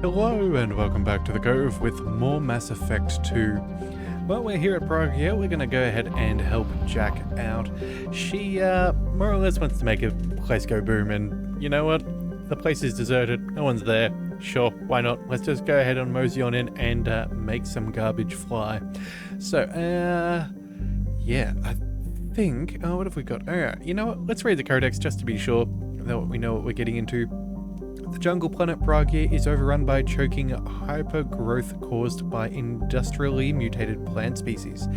Hello and welcome back to the Cove with more Mass Effect 2. Well, we're here at Prague here. We're going to go ahead and help Jack out. She more or less wants to make a place go boom, and you know what? The place is deserted. No one's there. Sure, why not? Let's just go ahead and mosey on in and make some garbage fly. So, yeah, I think... Oh, what have we got? Alright, you know what? Let's read the codex just to be sure that we know what we're getting into. The jungle planet Pragia is overrun by choking hypergrowth caused by industrially mutated plant species.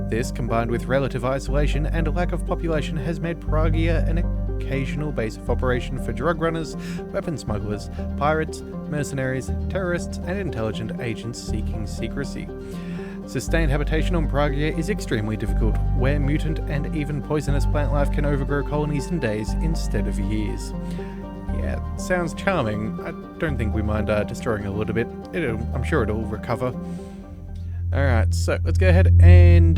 This, combined with relative isolation and a lack of population, has made Pragia an occasional base of operation for drug runners, weapon smugglers, pirates, mercenaries, terrorists, and intelligent agents seeking secrecy. Sustained habitation on Pragia is extremely difficult, where mutant and even poisonous plant life can overgrow colonies in days instead of years. Yeah, sounds charming. I don't think we mind destroying it a little bit. I'm sure it'll recover. Alright, so let's go ahead and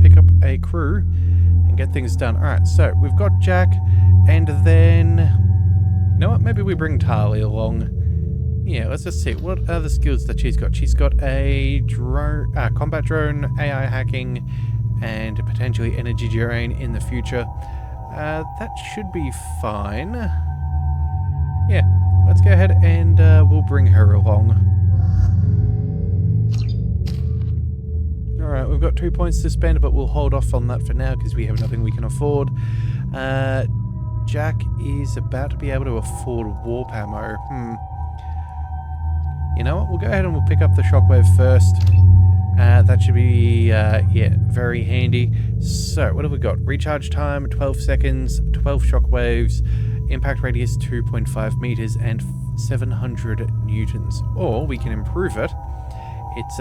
pick up a crew and get things done. Alright, so we've got Jack, and then... You know what? Maybe we bring Tali along. Yeah, let's just see. What are the skills that she's got? She's got a drone, combat drone, AI hacking, and potentially energy drain in the future. That should be fine. Yeah, let's go ahead and we'll bring her along. Alright, we've got 2 points to spend, but we'll hold off on that for now because we have nothing we can afford. Jack is about to be able to afford warp ammo. You know what? We'll go ahead and we'll pick up the shockwave first. That should be, yeah, very handy. So, what have we got? Recharge time, 12 seconds, 12 shockwaves, impact radius 2.5 meters, and 700 newtons. Or, we can improve it. It's,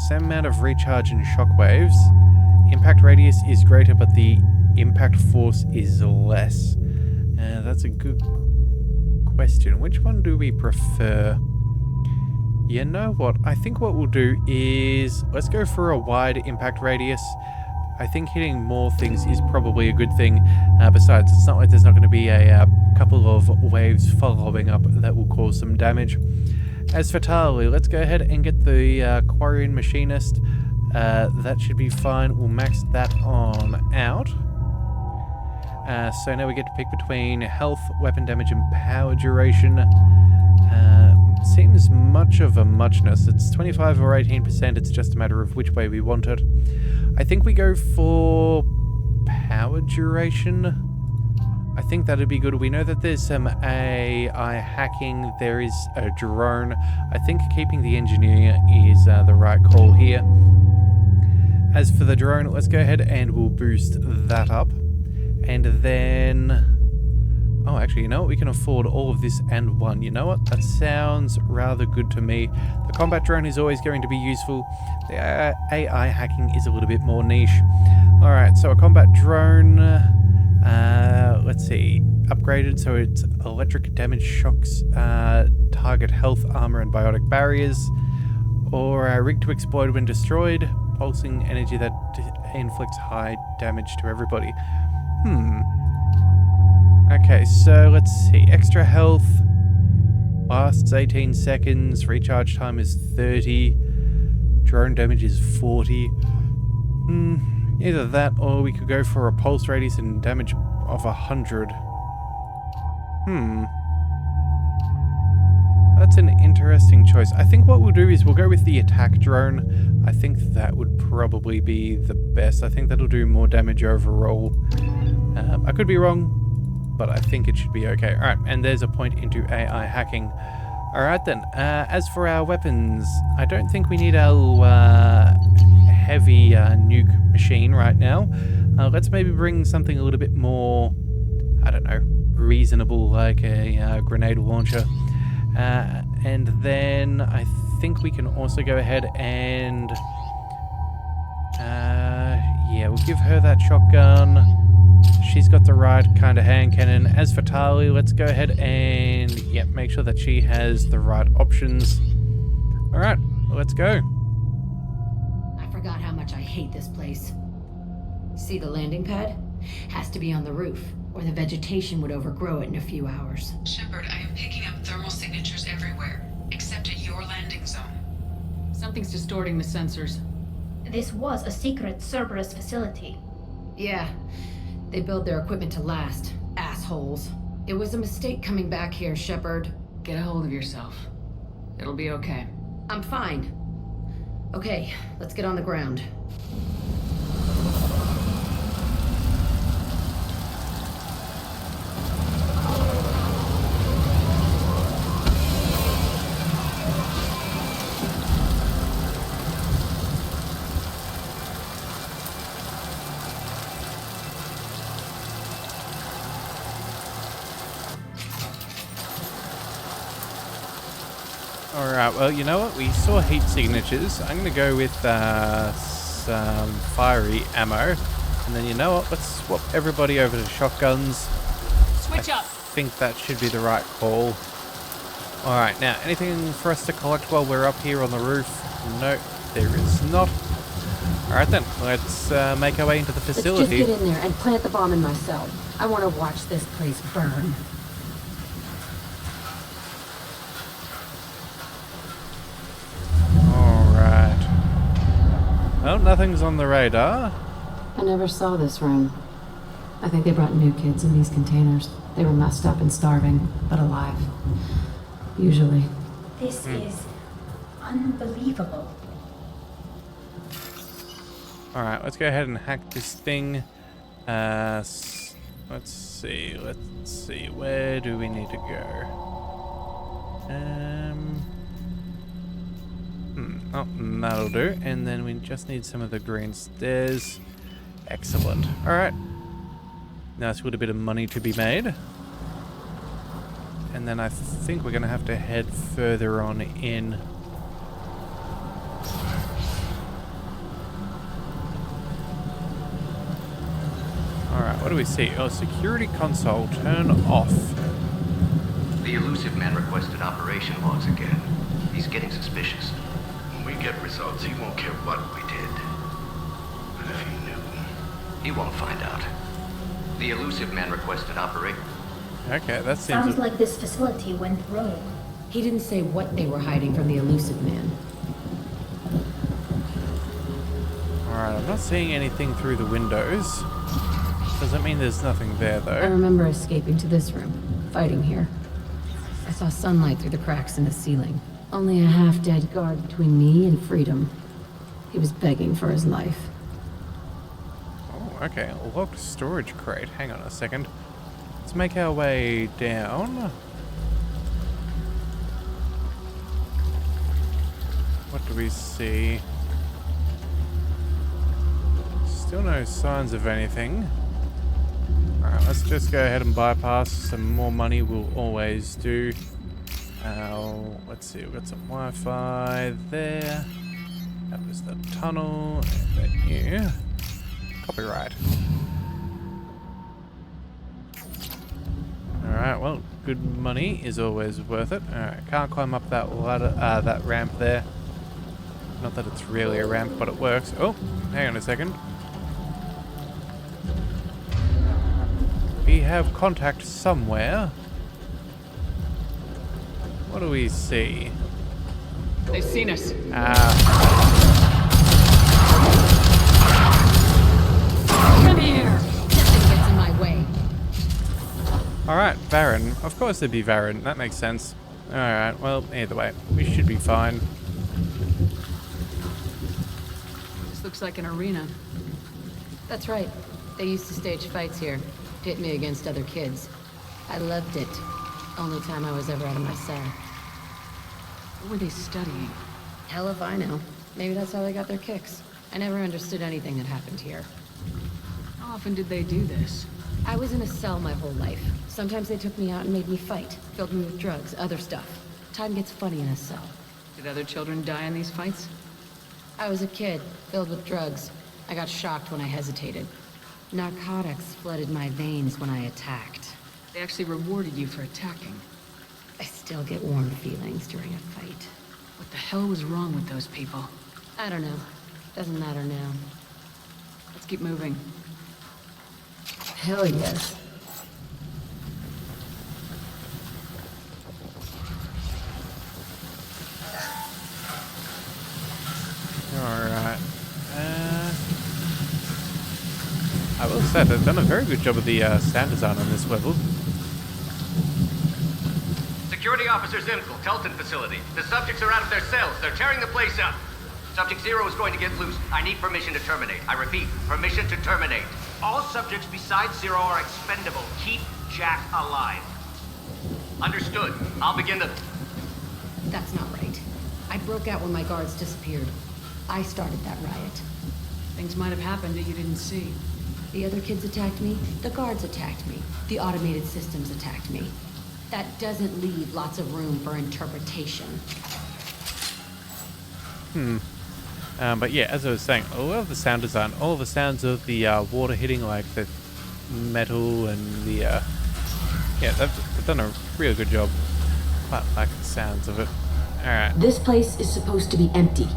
same amount of recharge and shockwaves. Impact radius is greater, but the impact force is less. That's a good question. Which one do we prefer? You know what? I think what we'll do is... Let's go for a wide impact radius. I think hitting more things is probably a good thing. Besides, it's not like there's not going to be a couple of waves following up that will cause some damage. As for Tali, let's go ahead and get the Quarian Machinist. That should be fine. We'll max that on out. So now we get to pick between health, weapon damage, and power duration. Seems much of a muchness. It's 25 or 18%. It's just a matter of which way we want it. I think we go for power duration. I think that'd be good. We know that there's some AI hacking. There is a drone. I think keeping the engineer is the right call here. As for the drone, let's go ahead and we'll boost that up. And then... Oh, actually, you know what? We can afford all of this and one. You know what? That sounds rather good to me. The combat drone is always going to be useful. The AI hacking is a little bit more niche. Alright, so a combat drone... let's see. Upgraded, so it's electric damage shocks, target health, armor, and biotic barriers. Or rigged to explode when destroyed. Pulsing energy that inflicts high damage to everybody. Okay, so let's see. Extra health lasts 18 seconds. Recharge time is 30. Drone damage is 40. Either that or we could go for a pulse radius and damage of 100. That's an interesting choice. I think what we'll do is we'll go with the attack drone. I think that would probably be the best. I think that'll do more damage overall. I could be wrong, but I think it should be okay. Alright, and there's a point into AI hacking. Alright then, as for our weapons, I don't think we need our heavy nuke machine right now. Let's maybe bring something a little bit more, I don't know, reasonable, like a grenade launcher. And then I think we can also go ahead and... yeah, we'll give her that shotgun. She's got the right kind of hand cannon. As for Tali, let's go ahead and make sure that she has the right options. Alright, let's go. I forgot how much I hate this place. See the landing pad? Has to be on the roof, or the vegetation would overgrow it in a few hours. Shepard, I am picking signatures everywhere, except at your landing zone. Something's distorting the sensors. This was a secret Cerberus facility. Yeah, they build their equipment to last. Assholes. It was a mistake coming back here, Shepard. Get a hold of yourself. It'll be okay. I'm fine. Okay, let's get on the ground. Alright, well, you know what? We saw heat signatures. I'm going to go with some fiery ammo. And then, you know what? Let's swap everybody over to shotguns. Switch up! I think that should be the right call. Alright, now, anything for us to collect while we're up here on the roof? No, there is not. Alright then, let's make our way into the facility. Let's just get in there and plant the bomb in my cell. I want to watch this place burn. Well, nothing's on the radar. I never saw this room. I think they brought new kids in these containers. They were messed up and starving, but alive. Usually. This is unbelievable. Alright, let's go ahead and hack this thing. Let's see. Where do we need to go? Oh, that'll do. And then we just need some of the green stairs. Excellent. Alright. Now it's got a bit of money to be made. And then I think we're going to have to head further on in. Alright, what do we see? Oh, security console, turn off. The elusive man requested operation logs again. He's getting suspicious. When we get results, he won't care what we did. But if he knew... He won't find out. The elusive man requested operation. Okay, that seems... Sounds like this facility went rogue. He didn't say what they were hiding from the elusive man. Alright, I'm not seeing anything through the windows. Doesn't mean there's nothing there, I though. remember escaping to this room, fighting here. I saw sunlight through the cracks in the ceiling. Only a half-dead guard between me and freedom. He was begging for his life. Oh, okay. A locked storage crate. Hang on a second. Let's make our way down. What do we see? Still no signs of anything. Alright, let's just go ahead and bypass. Some more money will always do. Let's see, we've got some Wi-Fi there. That was the tunnel. And then here. Copyright. Alright, well, good money is always worth it. Alright, can't climb up that ladder, that ramp there. Not that it's really a ramp, but it works. Oh, hang on a second. We have contact somewhere. What do we see? They've seen us. Come here! Nothing gets in my way. Alright, Varren. Of course it'd be Varren. That makes sense. Alright, well, either way. We should be fine. This looks like an arena. That's right. They used to stage fights here. Pit me against other kids. I loved it. Only time I was ever out of my cell. What were they studying? Hell if I know. Maybe that's how they got their kicks. I never understood anything that happened here. How often did they do this? I was in a cell my whole life. Sometimes they took me out and made me fight. Filled me with drugs, other stuff. Time gets funny in a cell. Did other children die in these fights? I was a kid, filled with drugs. I got shocked when I hesitated. Narcotics flooded my veins when I attacked. They actually rewarded you for attacking. I still get warm feelings during a fight. What the hell was wrong with those people? I don't know. Doesn't matter now. Let's keep moving. Hell yes. said, they've done a very good job of the sound design on this level. Security officers info, Telton facility. The subjects are out of their cells. They're tearing the place up. Subject 0 is going to get loose. I need permission to terminate. I repeat, permission to terminate. All subjects besides 0 are expendable. Keep Jack alive. Understood. I'll begin the... That's not right. I broke out when my guards disappeared. I started that riot. Things might have happened that you didn't see. The other kids attacked me, the guards attacked me, the automated systems attacked me. That doesn't leave lots of room for interpretation. But yeah, as I was saying, I love the sound design. All the sounds of the water hitting, like the metal and the... yeah, they've done a real good job. Quite like the sounds of it. Alright. This place is supposed to be empty.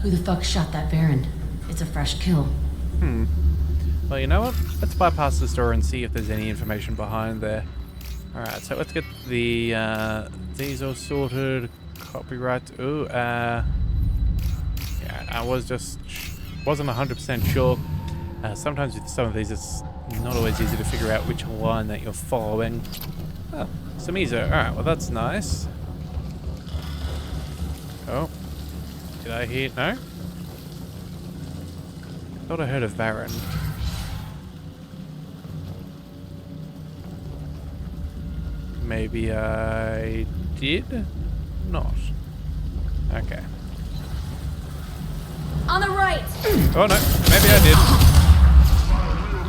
Who the fuck shot that Baron? It's a fresh kill. Well, you know what? Let's bypass this door and see if there's any information behind there. Alright, so let's get the, these all sorted. Copyright. Ooh, yeah, I wasn't 100% sure. Sometimes with some of these, it's not always easy to figure out which line that you're following. Oh, some easier. Alright, well that's nice. Oh. Did I hear? No? Thought I heard of Baron. Maybe I did not. Okay. On the right! Oh no, maybe I did.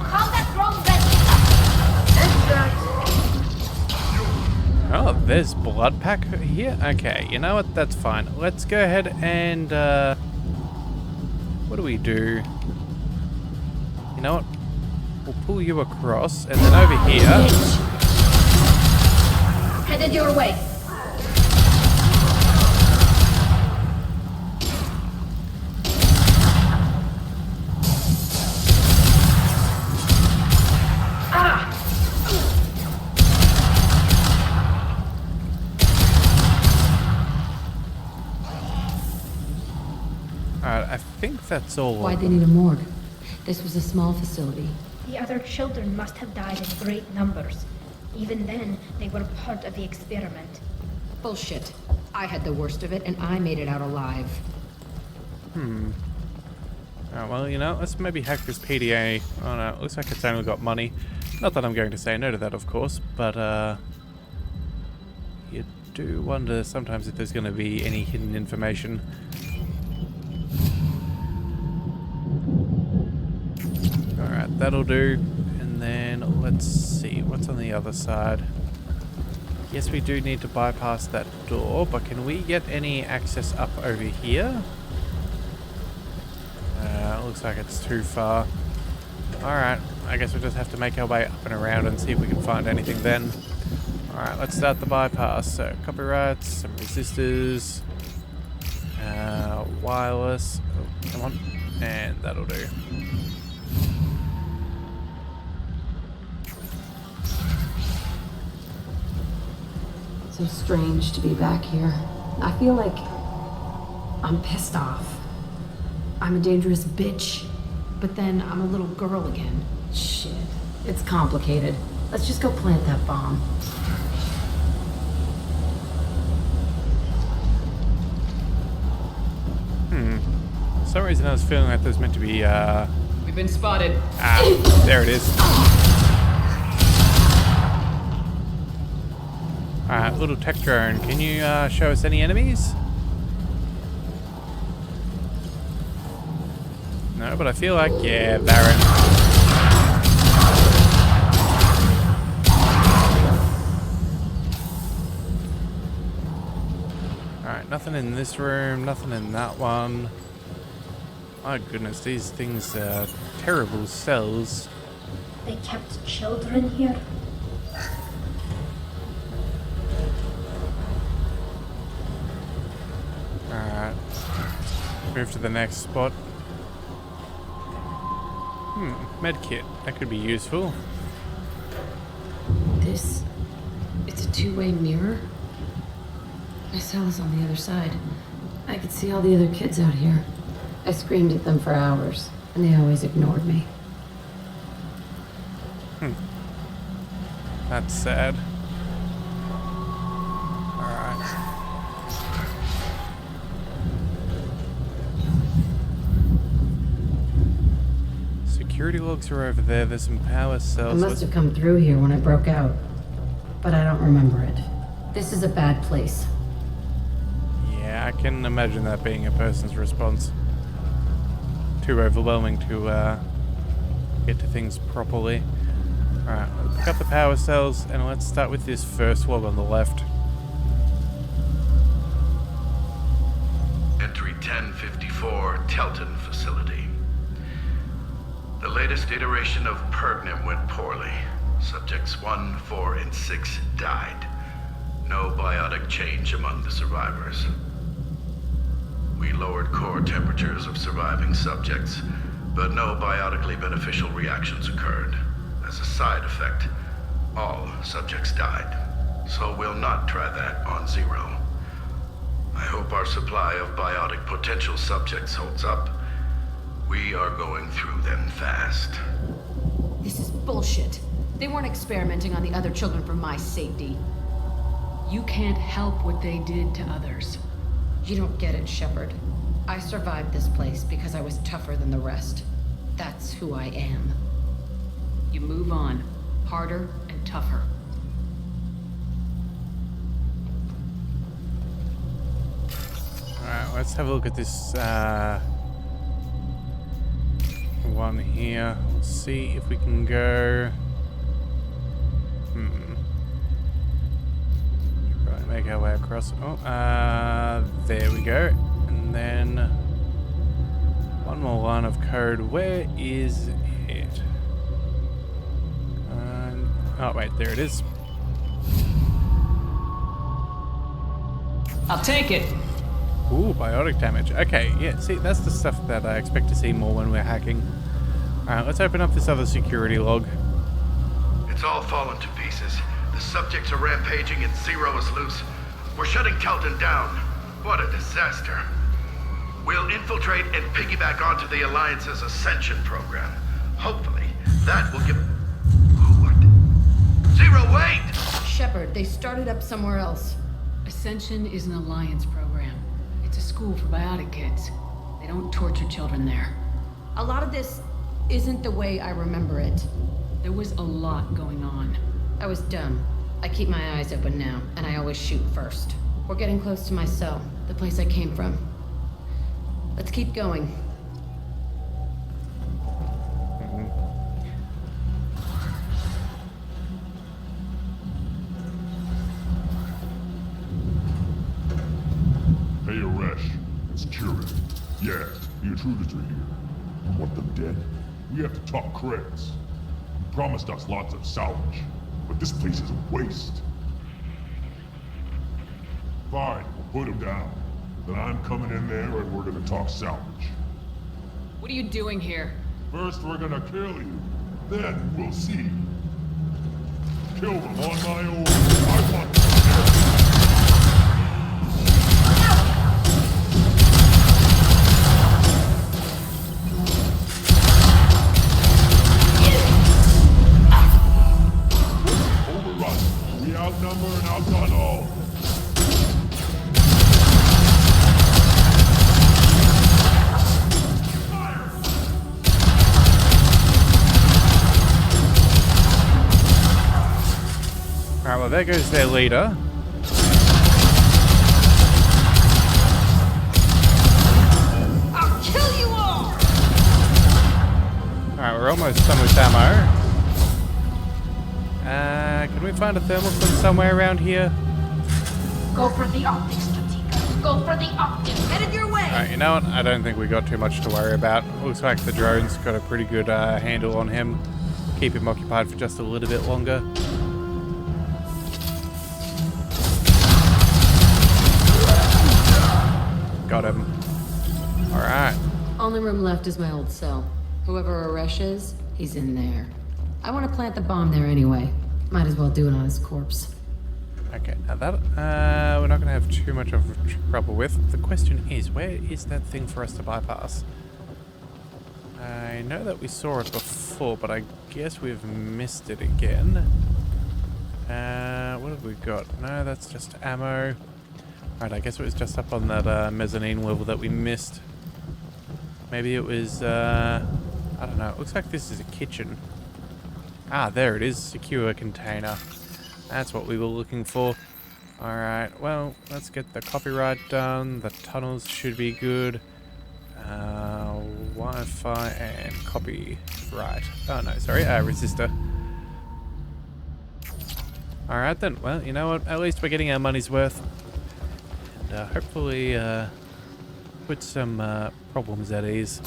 Call that wrong Oh, there's blood pack here? Okay, you know what? That's fine. Let's go ahead and, what do we do? You know what? We'll pull you across, and then over here... Headed your way. Alright, I think that's all. Why'd they need a morgue? This was a small facility. The other children must have died in great numbers. Even then, they were part of the experiment. Bullshit. I had the worst of it, and I made it out alive. Alright, well, you know, let's maybe hack this PDA. Oh no, it looks like it's only got money. Not that I'm going to say no to that, of course, but, you do wonder sometimes if there's going to be any hidden information. Alright, that'll do. And then let's see what's on the other side. Yes, we do need to bypass that door, but can we get any access up over here? Looks like it's too far. Alright, I guess we'll just have to make our way up and around and see if we can find anything then. Alright, let's start the bypass. So, copyrights, some resistors, wireless, oh, come on, and that'll do. So strange to be back here. I feel like I'm pissed off. I'm a dangerous bitch, but then I'm a little girl again. Shit, it's complicated. Let's just go plant that bomb. For some reason I was feeling like there's meant to be, We've been spotted. Ah, there it is. Alright, little tech drone, can you show us any enemies? No, but I feel like, yeah, Baron. Alright, nothing in this room, nothing in that one. My goodness, these things are terrible cells. They kept children here. Alright. Move to the next spot. Medkit. That could be useful. It's a two-way mirror. My cell is on the other side. I could see all the other kids out here. I screamed at them for hours, and they always ignored me. That's sad. Alright. Security logs are over there. There's some power I cells. must have come through here when I broke out, but I don't remember it. This is a bad place. Yeah, I can imagine that being a person's response. Too overwhelming to get to things properly. Alright, we'll pick up the power cells and let's start with this first log on the left. Entry 1054, Telton facility. The latest iteration of Pergnum went poorly. Subjects 1, 4, and 6 died. No biotic change among the survivors. We lowered core temperatures of surviving subjects, but no biotically beneficial reactions occurred. As a side effect, all subjects died. So we'll not try that on Zero. I hope our supply of biotic potential subjects holds up. We are going through them fast. This is bullshit. They weren't experimenting on the other children for my safety. You can't help what they did to others. You don't get it, Shepard. I survived this place because I was tougher than the rest. That's who I am. You move on. Harder and tougher. Alright, let's have a look at this one here. Let's see if we can go. Right, make our way across. Oh, there we go. And then one more line of code. Where is it? Oh wait, there it is. I'll take it. Ooh, biotic damage. Okay, yeah, see, that's the stuff that I expect to see more when we're hacking. Alright, let's open up this other security log. It's all fallen to pieces. The subjects are rampaging and Zero is loose. We're shutting Telton down. What a disaster. We'll infiltrate and piggyback onto the Alliance's Ascension program. Hopefully, that will give... What? Zero, wait! Shepard, they started up somewhere else. Ascension is an alliance program. It's a school for biotic kids. They don't torture children there. A lot of this isn't the way I remember it. There was a lot going on. I was dumb. I keep my eyes open now, and I always shoot first. We're getting close to my cell, the place I came from. Let's keep going. Hey, Aresh. It's Curate. Yeah, the intruders are here. You want them dead? We have to talk credits. You promised us lots of salvage, but this place is a waste. Fine, we'll put them down. Then I'm coming in there and we're gonna talk salvage. What are you doing here? First we're gonna kill you. Then we'll see. Kill them on my own. I want them dead. Overrun. We outnumber and outdone all. Alright, well there goes their leader. I'll kill you all! Alright, we're almost done with ammo. Can we find a thermostat somewhere around here? Go for the optics, Tatika. Go for the optics. Headed your way! Alright, you know what? I don't think we got too much to worry about. Looks like the drone's got a pretty good handle on him. Keep him occupied for just a little bit longer. Got him. Alright. Only room left is my old cell. Whoever Aresh is, he's in there. I want to plant the bomb there anyway. Might as well do it on his corpse. Okay, now that we're not going to have too much of trouble with. The question is, where is that thing for us to bypass? I know that we saw it before, but I guess we've missed it again. What have we got? No, that's just ammo. Right, I guess it was just up on that mezzanine level that we missed. Maybe it was, I don't know. It looks like this is a kitchen. Ah, there it is. Secure container. That's what we were looking for. Alright, well, let's get the copyright done. The tunnels should be good. Wi-Fi and copyright. Oh, no, sorry. Resistor. Alright then. Well, you know what? At least we're getting our money's worth. And hopefully put some problems at ease.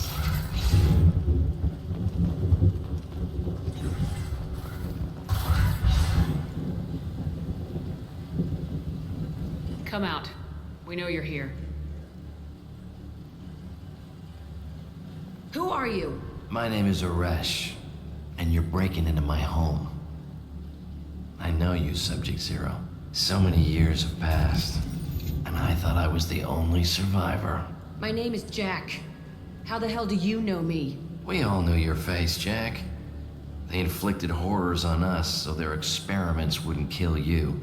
Come out. We know you're here. Who are you? My name is Aresh, and you're breaking into my home. I know you, Subject Zero. So many years have passed, and I thought I was the only survivor. My name is Jack. How the hell do you know me? We all knew your face, Jack. They inflicted horrors on us so their experiments wouldn't kill you.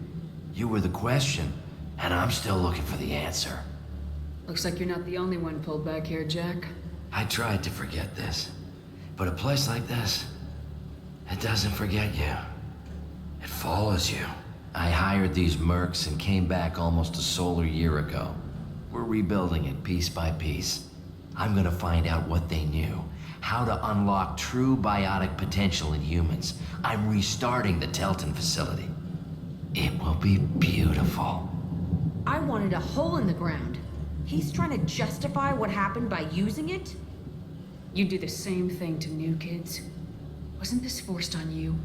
You were the question, and I'm still looking for the answer. Looks like you're not the only one pulled back here, Jack. I tried to forget this, but a place like this, it doesn't forget you. It follows you. I hired these mercs and came back almost a solar year ago. We're rebuilding it piece by piece. I'm gonna find out what they knew, how to unlock true biotic potential in humans. I'm restarting the Telton facility. It will be beautiful. I wanted a hole in the ground. He's trying to justify what happened by using it? You do the same thing to new kids. Wasn't this forced on you?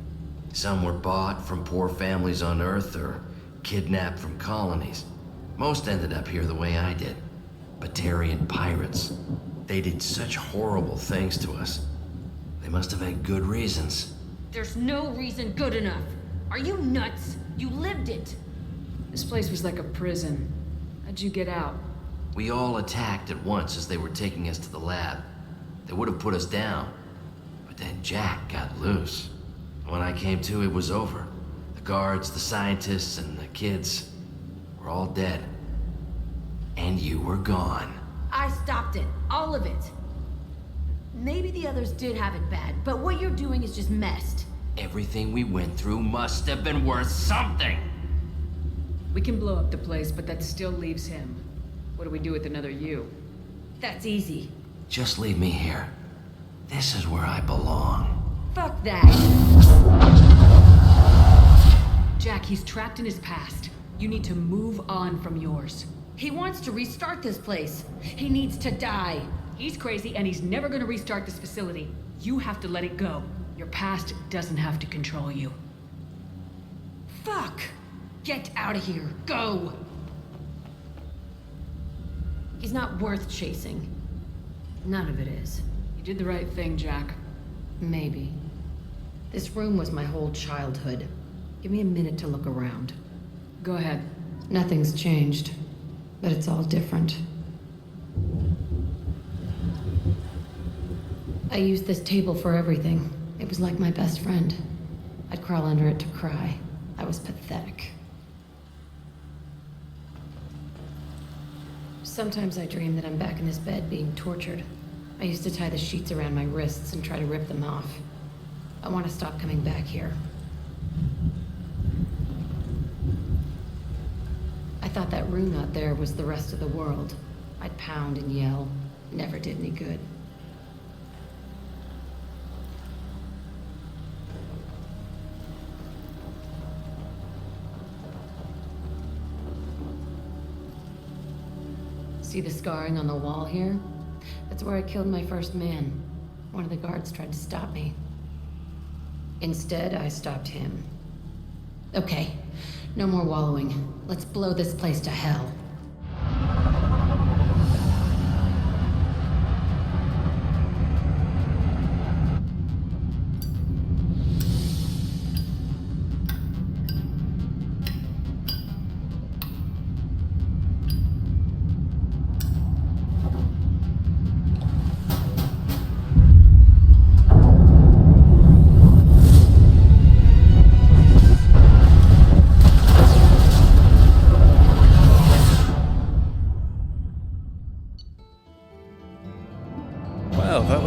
Some were bought from poor families on Earth or kidnapped from colonies. Most ended up here the way I did. Batarian pirates. They did such horrible things to us. They must have had good reasons. There's no reason good enough. Are you nuts? You lived it. This place was like a prison. How'd you get out? We all attacked at once as they were taking us to the lab. They would have put us down. But then Jack got loose. When I came to, it was over. The guards, the scientists, and the kids were all dead. And you were gone. I stopped it. All of it. Maybe the others did have it bad, but what you're doing is just messed. Everything we went through must have been worth something. We can blow up the place, but that still leaves him. What do we do with another you? That's easy. Just leave me here. This is where I belong. Fuck that. Jack, he's trapped in his past. You need to move on from yours. He wants to restart this place. He needs to die. He's crazy and he's never gonna restart this facility. You have to let it go. Your past doesn't have to control you. Fuck. Get out of here. Go. He's not worth chasing. None of it is. You did the right thing, Jack. Maybe. This room was my whole childhood. Give me a minute to look around. Go ahead. Nothing's changed, but it's all different. I used this table for everything. It was like my best friend. I'd crawl under it to cry. I was pathetic. Sometimes I dream that I'm back in this bed being tortured. I used to tie the sheets around my wrists and try to rip them off. I want to stop coming back here. I thought that room out there was the rest of the world. I'd pound and yell. Never did any good. See the scarring on the wall here? That's where I killed my first man. One of the guards tried to stop me. Instead, I stopped him. Okay, no more wallowing. Let's blow this place to hell.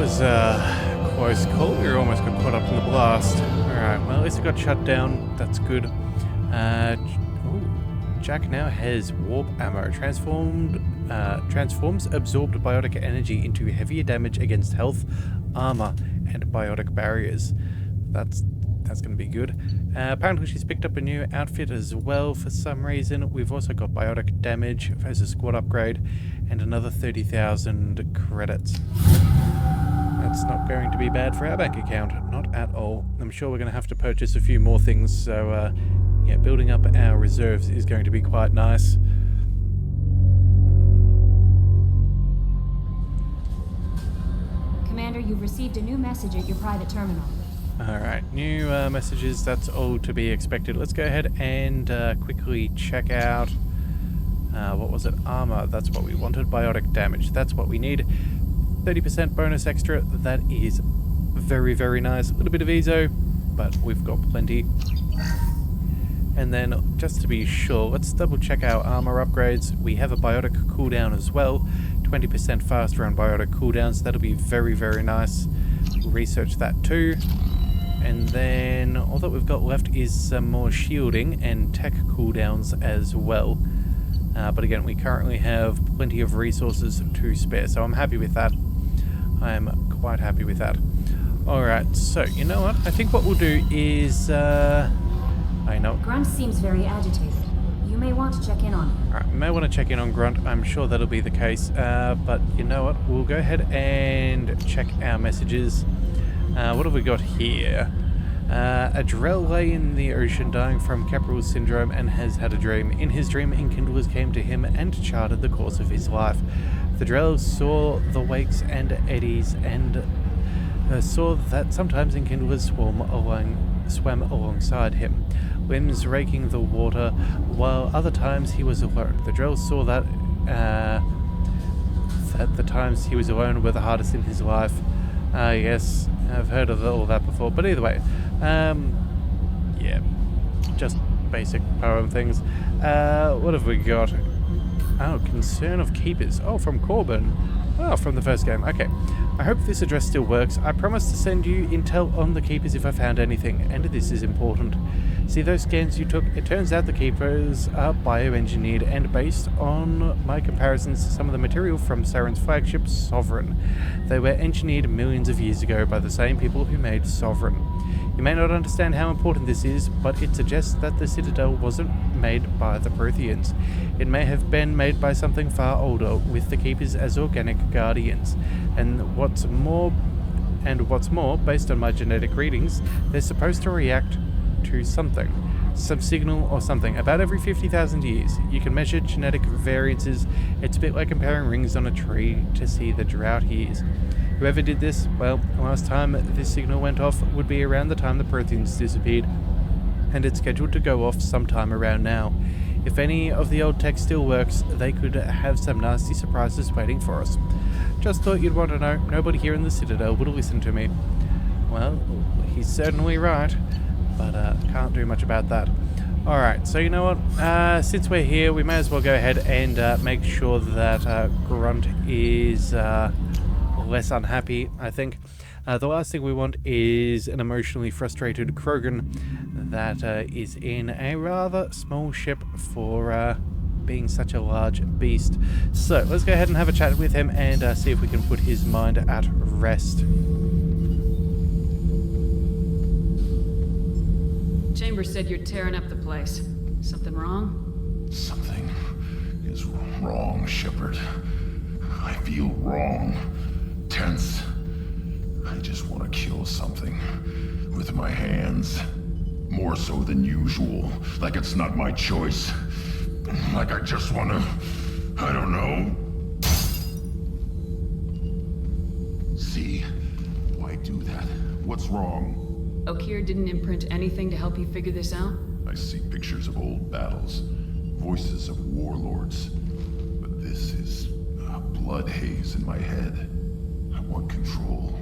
was a close call. We were almost got caught up in the blast. Alright, well, at least it got shut down. That's good. Jack now has warp ammo. Transforms absorbed biotic energy into heavier damage against health, armor, and biotic barriers. That's going to be good. Apparently she's picked up a new outfit as well for some reason. We've also got biotic damage as a squad upgrade and another 30,000 credits. That's not going to be bad for our bank account. Not at all. I'm sure we're going to have to purchase a few more things, so yeah, building up our reserves is going to be quite nice. Commander, you've received a new message at your private terminal. Alright, new messages, that's all to be expected. Let's go ahead and quickly check out, what was it, armor, that's what we wanted, biotic damage, that's what we need. 30% bonus extra, that is very, very nice. A little bit of EZO, but we've got plenty. And then, just to be sure, let's double check our armor upgrades. We have a biotic cooldown as well, 20% faster on biotic cooldowns, that'll be very, very nice. We'll research that too. And then all that we've got left is some more shielding and tech cooldowns as well. But again, we currently have plenty of resources to spare, so I'm happy with that. I'm quite happy with that. Alright, so you know what? I think what we'll do is... I know. Grunt seems very agitated. You may want to check in on him. Alright, we may want to check in on Grunt. I'm sure that'll be the case. But you know what? We'll go ahead and check our messages. What have we got here? A Drell lay in the ocean dying from Capral syndrome and has had a dream. In his dream, Enkindlers came to him and charted the course of his life. The Drell saw the wakes and eddies and saw that sometimes Enkindlers swam alongside him, limbs raking the water, while other times he was alone. The Drell saw that the times he was alone were the hardest in his life. Yes, I've heard of all that before, but either way, yeah, just basic poem things. What have we got? Oh, Concern of Keepers. Oh, from Corbin. Oh, from the first game. Okay. I hope this address still works. I promise to send you intel on the Keepers if I found anything, and this is important. See those scans you took? It turns out the Keepers are bioengineered and based on my comparisons to some of the material from Saren's flagship, Sovereign. They were engineered millions of years ago by the same people who made Sovereign. You may not understand how important this is, but it suggests that the Citadel wasn't made by the Protheans. It may have been made by something far older, with the Keepers as organic guardians. And what's more, based on my genetic readings, they're supposed to react to something. Some signal or something. About every 50,000 years, you can measure genetic variances. It's a bit like comparing rings on a tree to see the drought years. Whoever did this, well, last time this signal went off would be around the time the Protheans disappeared, and it's scheduled to go off sometime around now. If any of the old tech still works, they could have some nasty surprises waiting for us. Just thought you'd want to know. Nobody here in the Citadel would listen to me. Well, he's certainly right, but can't do much about that. Alright, so you know what? Since we're here, we may as well go ahead and make sure that Grunt is less unhappy, I think. The last thing we want is an emotionally frustrated Krogan that is in a rather small ship for being such a large beast. So let's go ahead and have a chat with him and see if we can put his mind at rest. Chambers said you're tearing up the place. Something wrong? Something is wrong, Shepard. I feel wrong. Tense. I just want to kill something with my hands. More so than usual. Like it's not my choice. Like I just want to... I don't know. See? Why do that? What's wrong? Okeer didn't imprint anything to help you figure this out? I see pictures of old battles. Voices of warlords. But this is a blood haze in my head. I want control.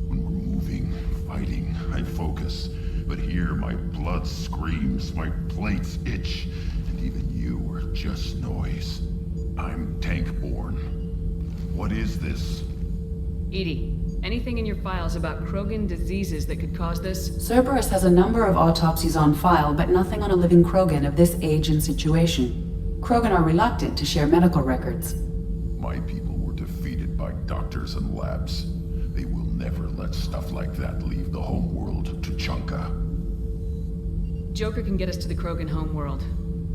When we're moving, fighting, I focus. But here my blood screams, my plates itch, and even you are just noise. I'm tank-born. What is this? Edie, Anything in your files about Krogan diseases that could cause this? Cerberus has a number of autopsies on file, but nothing on a living Krogan of this age and situation. Krogan are reluctant to share medical records. My people were defeated by doctors and labs. They will never let stuff like that leave the homeworld to Chunka. Joker can get us to the Krogan homeworld.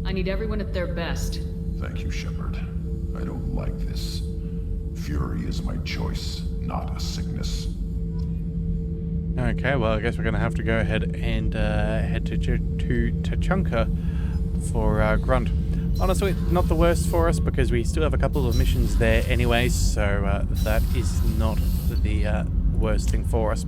I need everyone at their best. Thank you, Shepard. I don't like this. Fury is my choice, not a sickness. Okay, well, I guess we're going to have to go ahead and head to Tachanka for Grunt. Honestly, not the worst for us because we still have a couple of missions there anyway, so that is not the worst thing for us.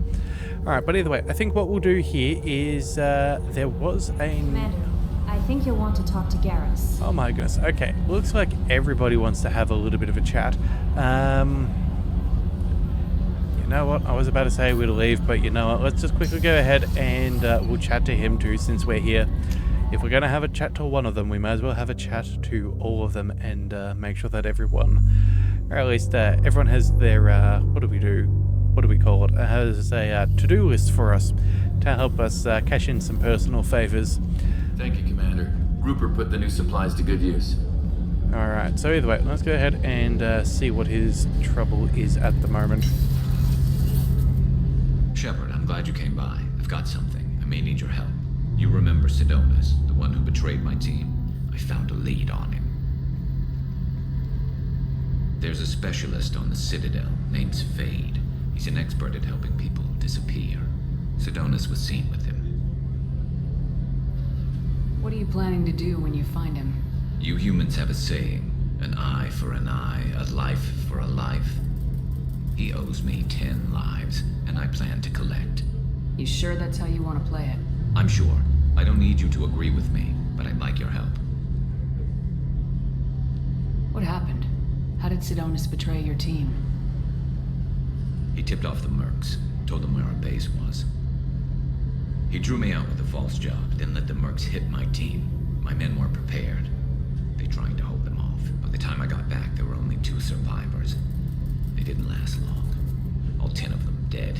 Alright, but either way, I think what we'll do here is there was a... Commander, I think you'll want to talk to Garrus. Oh my goodness, okay. Looks like everybody wants to have a little bit of a chat. You know what, I was about to say we'll leave, but you know what, let's just quickly go ahead and we'll chat to him too since we're here. If we're going to have a chat to one of them, we may as well have a chat to all of them and make sure that everyone, or at least everyone has their, what do we call it? Has a to-do list for us to help us cash in some personal favors. Thank you, Commander. Rupert put the new supplies to good use. Alright, so either way, let's go ahead and see what his trouble is at the moment. Shepard, I'm glad you came by. I've got something. I may need your help. You remember Sidonus, the one who betrayed my team? I found a lead on him. There's a specialist on the Citadel named Fade. He's an expert at helping people disappear. Sidonus was seen with him. What are you planning to do when you find him? You humans have a saying, an eye for an eye, a life for a life. He owes me 10 lives, and I plan to collect. You sure that's how you want to play it? I'm sure. I don't need you to agree with me, but I'd like your help. What happened? How did Sidonus betray your team? He tipped off the mercs, told them where our base was. He drew me out with a false job, then let the mercs hit my team. My men weren't prepared. They tried to hold them off. By the time I got back, there were only 2 survivors. They didn't last long. All 10 of them dead.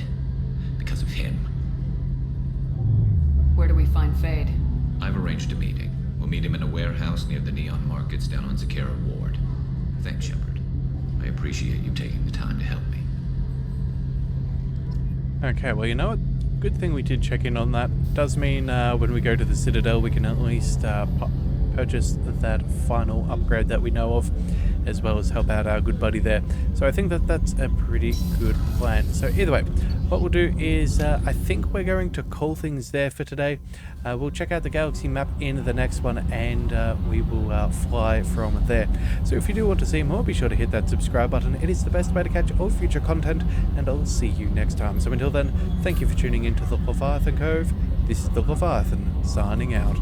Because of him. Where do we find Fade? I've arranged a meeting. We'll meet him in a warehouse near the Neon Markets down on Zakera Ward. Thanks, Shepard. I appreciate you taking the time to help me. Okay, well, you know what? Good thing we did check in on that. Does mean when we go to the Citadel, we can at least purchase that final upgrade that we know of, as well as help out our good buddy there. So I think that that's a pretty good plan. So either way, what we'll do is I think we're going to call things there for today. We'll check out the galaxy map in the next one, and we will fly from there. So if you do want to see more, be sure to hit that subscribe button. It is the best way to catch all future content, and I'll see you next time. So until then, thank you for tuning into the Leviathan Cove. This is the Leviathan signing out.